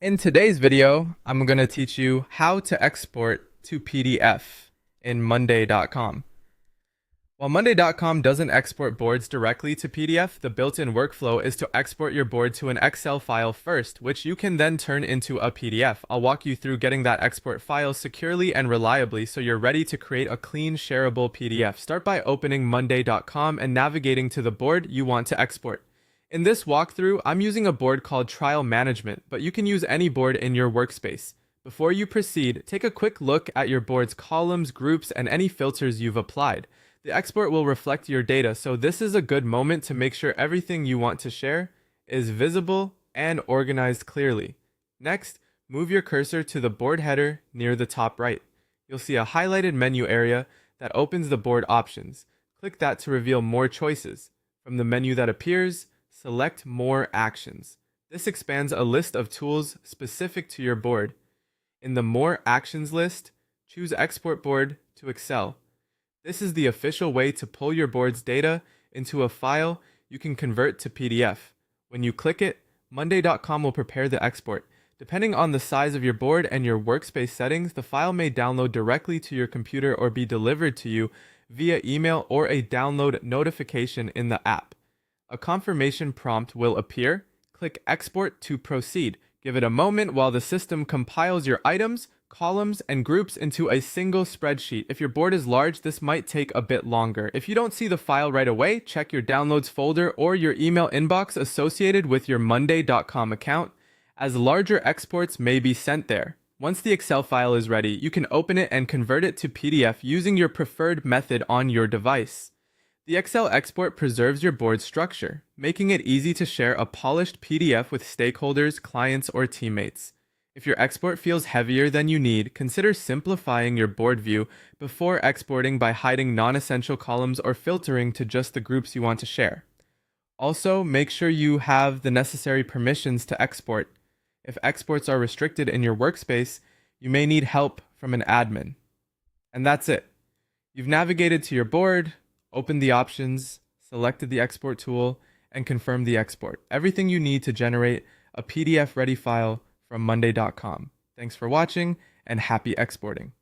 In today's video, I'm going to teach you how to export to PDF in Monday.com. While Monday.com doesn't export boards directly to PDF, the built-in workflow is to export your board to an Excel file first, which you can then turn into a PDF. I'll walk you through getting that export file securely and reliably so you're ready to create a clean, shareable PDF. Start by opening Monday.com and navigating to the board you want to export. In this walkthrough, I'm using a board called Trial Management, but you can use any board in your workspace. Before you proceed, take a quick look at your board's columns, groups, and any filters you've applied. The export will reflect your data, so this is a good moment to make sure everything you want to share is visible and organized clearly. Next, move your cursor to the board header near the top right. You'll see a highlighted menu area that opens the board options. Click that to reveal more choices. From the menu that appears, select More Actions. This expands a list of tools specific to your board. In the More Actions list, choose Export Board to Excel. This is the official way to pull your board's data into a file you can convert to PDF. When you click it, Monday.com will prepare the export. Depending on the size of your board and your workspace settings, the file may download directly to your computer or be delivered to you via email or a download notification in the app. A confirmation prompt will appear. Click Export to proceed. Give it a moment while the system compiles your items, columns, and groups into a single spreadsheet. If your board is large, this might take a bit longer. If you don't see the file right away, check your Downloads folder or your email inbox associated with your Monday.com account, as larger exports may be sent there. Once the Excel file is ready, you can open it and convert it to PDF using your preferred method on your device. The Excel export preserves your board structure, making it easy to share a polished PDF with stakeholders, clients, or teammates. If your export feels heavier than you need, consider simplifying your board view before exporting by hiding non-essential columns or filtering to just the groups you want to share. Also, make sure you have the necessary permissions to export. If exports are restricted in your workspace, you may need help from an admin. And that's it. You've navigated to your board, opened the options, selected the export tool, and confirmed the export. Everything you need to generate a PDF-ready file from Monday.com. Thanks for watching, and happy exporting.